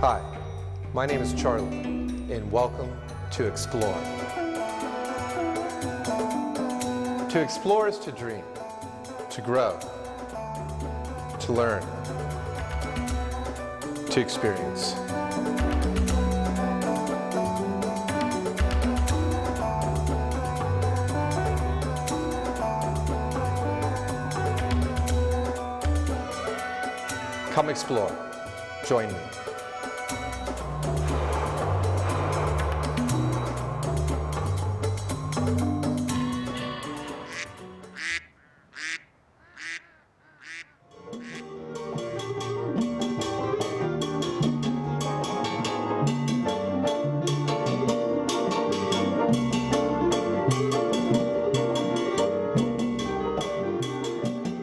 Hi, my name is Charlie, and welcome to Explore. To explore is to dream, to grow, to learn, to experience. Come explore. Join me.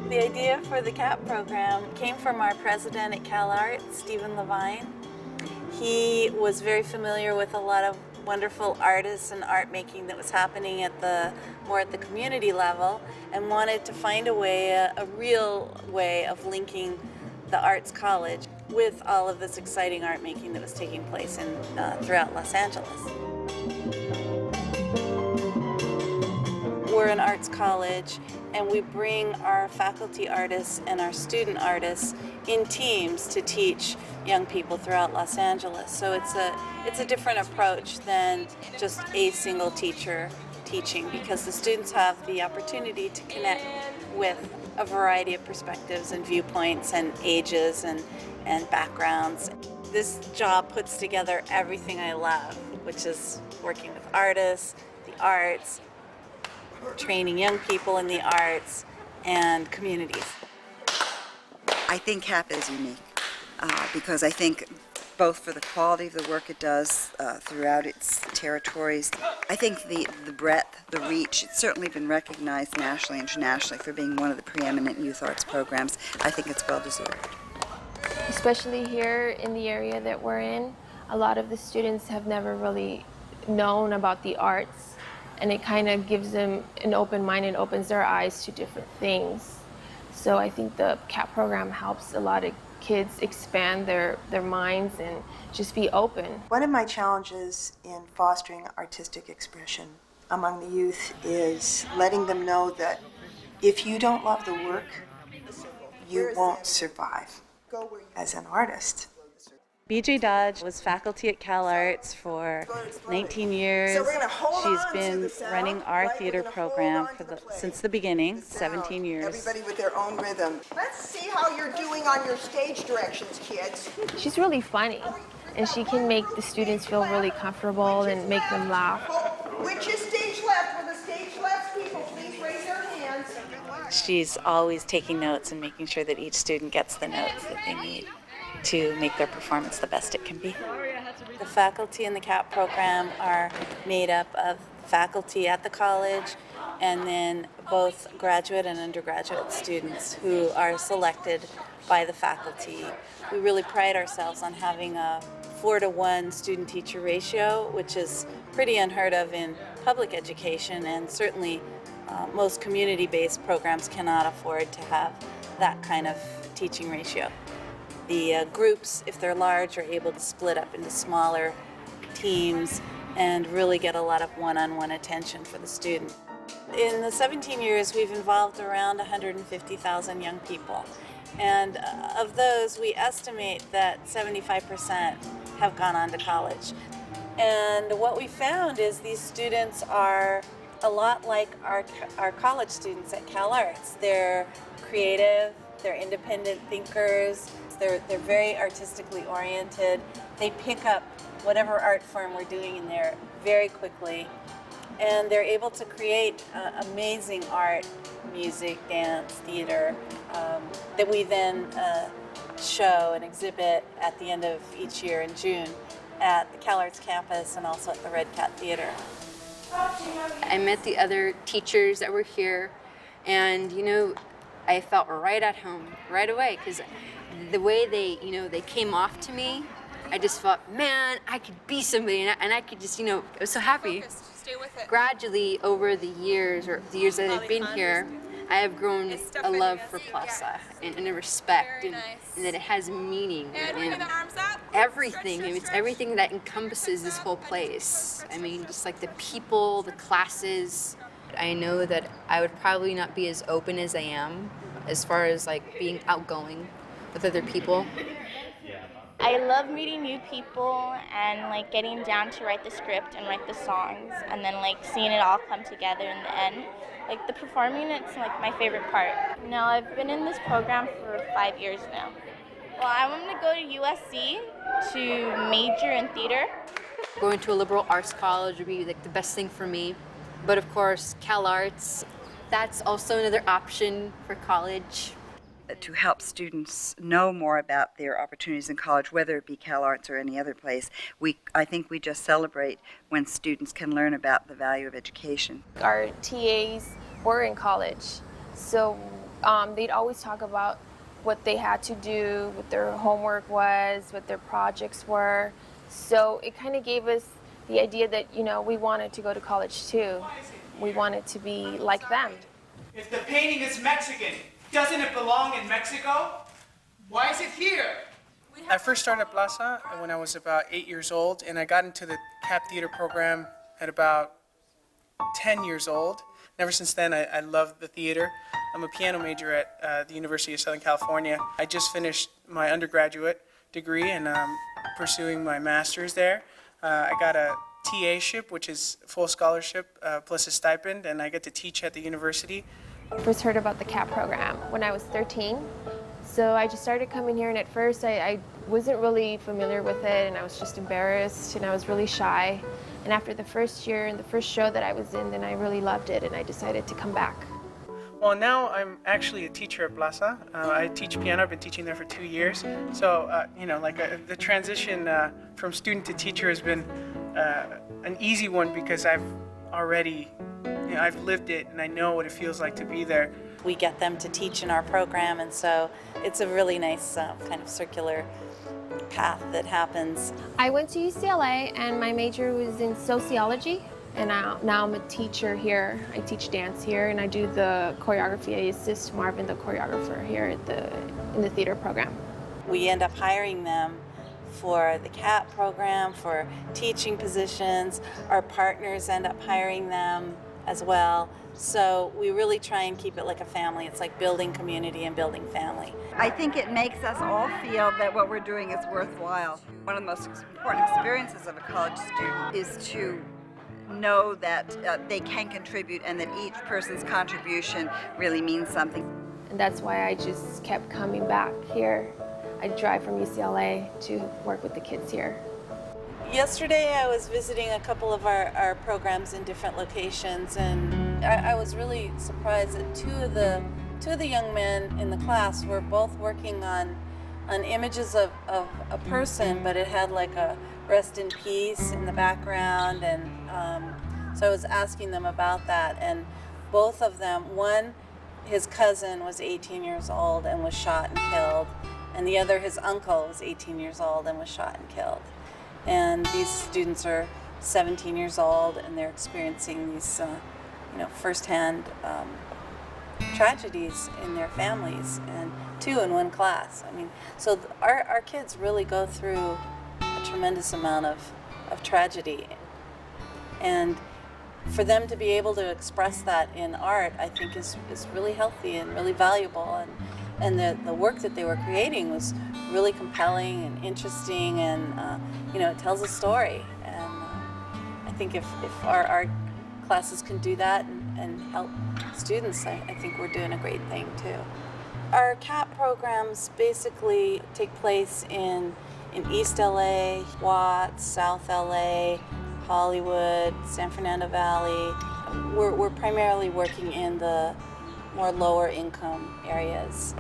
The idea for the CAP program came from our president at CalArts, Stephen Levine. He was very familiar with a lot of wonderful artists and art making that was happening at more at the community level, and wanted to find a real way of linking the Arts College with all of this exciting art making that was taking place throughout Los Angeles. We're an arts college, and we bring our faculty artists and our student artists in teams to teach young people throughout Los Angeles. So it's a different approach than just a single teacher teaching, because the students have the opportunity to connect with a variety of perspectives and viewpoints and ages and backgrounds. This job puts together everything I love, which is working with artists, the arts, training young people in the arts, and communities. I think CAP is unique because I think both for the quality of the work it does throughout its territories. I think the breadth, the reach, it's certainly been recognized nationally and internationally for being one of the preeminent youth arts programs. I think it's well deserved. Especially here in the area that we're in, a lot of the students have never really known about the arts, and it kind of gives them an open mind and opens their eyes to different things. So I think the CAP program helps a lot of kids expand their minds and just be open. One of my challenges in fostering artistic expression among the youth is letting them know that if you don't love the work, you won't survive as an artist. BJ Dodge was faculty at CalArts for 19 years. She's been running our theater program since the beginning, 17 years. Everybody with their own rhythm. Let's see how you're doing on your stage directions, kids. She's really funny, and she can make the students feel really comfortable and make them laugh. Which is stage left? Will the stage left people please raise their hands? She's always taking notes and making sure that each student gets the notes that they need to make their performance the best it can be. The faculty in the CAP program are made up of faculty at the college and then both graduate and undergraduate students who are selected by the faculty. We really pride ourselves on having a 4-to-1 student-teacher ratio, which is pretty unheard of in public education, and certainly most community-based programs cannot afford to have that kind of teaching ratio. The groups, if they're large, are able to split up into smaller teams and really get a lot of one-on-one attention for the student. In the 17 years, we've involved around 150,000 young people. And of those, we estimate that 75% have gone on to college. And what we found is these students are a lot like our college students at CalArts. They're creative, they're independent thinkers, they're very artistically oriented. They pick up whatever art form we're doing in there very quickly, and they're able to create amazing art, music, dance, theater, that we then show and exhibit at the end of each year in June at the CalArts campus and also at the Red Cat Theater. I met the other teachers that were here, and I felt right at home right away, because the way they came off to me, I just thought, man, I could be somebody, and I could just, I was so happy. Stay with it. Gradually, over the years that I've been here, I have grown a love for Plaza and a respect, and that it has meaning. And bring the arms up. everything. I mean, it's everything that encompasses this whole place. I mean, just like the people, the classes. I know that I would probably not be as open as I am as far as like being outgoing with other people. I love meeting new people and like getting down to write the script and write the songs and then like seeing it all come together in the end. Like the performing, it's like my favorite part. Now I've been in this program for 5 years now. Well, I want to go to USC to major in theater. Going to a liberal arts college would be like the best thing for me. But of course, CalArts, that's also another option for college. To help students know more about their opportunities in college, whether it be CalArts or any other place, I think we just celebrate when students can learn about the value of education. Our TAs were in college, so they'd always talk about what they had to do, what their homework was, what their projects were. So it kind of gave us the idea that, you know, we wanted to go to college too. We wanted to be like them. If the painting is Mexican, doesn't it belong in Mexico? Why is it here? I first started at Plaza when I was about 8 years old, and I got into the CAP theater program at about 10 years old. And ever since then, I love the theater. I'm a piano major at the University of Southern California. I just finished my undergraduate degree, and I'm pursuing my master's there. I got a TA-ship, which is full scholarship plus a stipend, and I get to teach at the university. I first heard about the CAP program when I was 13. So I just started coming here, and at first I wasn't really familiar with it, and I was just embarrassed, and I was really shy. And after the first year and the first show that I was in, then I really loved it, and I decided to come back. Well, now I'm actually a teacher at Plaza. I teach piano. I've been teaching there for 2 years. So, the transition from student to teacher has been an easy one because I've already, I've lived it and I know what it feels like to be there. We get them to teach in our program, and so it's a really nice kind of circular path that happens. I went to UCLA, and my major was in sociology. And now I'm a teacher here. I teach dance here, and I do the choreography. I assist Marvin, the choreographer, here in the theater program. We end up hiring them for the CAP program, for teaching positions. Our partners end up hiring them as well. So we really try and keep it like a family. It's like building community and building family. I think it makes us all feel that what we're doing is worthwhile. One of the most important experiences of a college student is to know that they can contribute and that each person's contribution really means something. And that's why I just kept coming back here. I drive from UCLA to work with the kids here. Yesterday I was visiting a couple of our programs in different locations, and I was really surprised that two of the young men in the class were both working on images of a person, but it had like a rest in peace in the background, and so I was asking them about that, and both of them, one, his cousin was 18 years old and was shot and killed, and the other, his uncle, was 18 years old and was shot and killed. And these students are 17 years old, and they're experiencing these firsthand tragedies in their families, and two in one class. I mean, so our kids really go through a tremendous amount of tragedy, and for them to be able to express that in art, I think is really healthy and really valuable, and the work that they were creating was really compelling and interesting, and it tells a story, and I think if our art classes can do that and help students, I think we're doing a great thing too. Our CAP programs basically take place in East LA, Watts, South LA, Hollywood, San Fernando Valley. We're primarily working in the more lower income areas.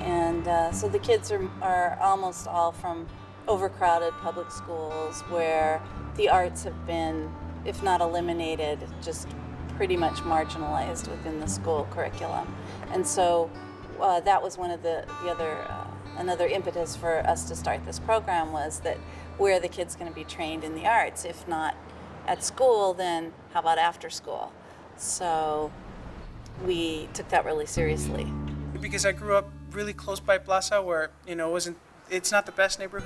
And so the kids are almost all from overcrowded public schools where the arts have been, if not eliminated, just pretty much marginalized within the school curriculum. And so that was one of the other, another impetus for us to start this program, was that where are the kids going to be trained in the arts? If not at school, then how about after school? So we took that really seriously. Because I grew up really close by Plaza, where it's not the best neighborhood.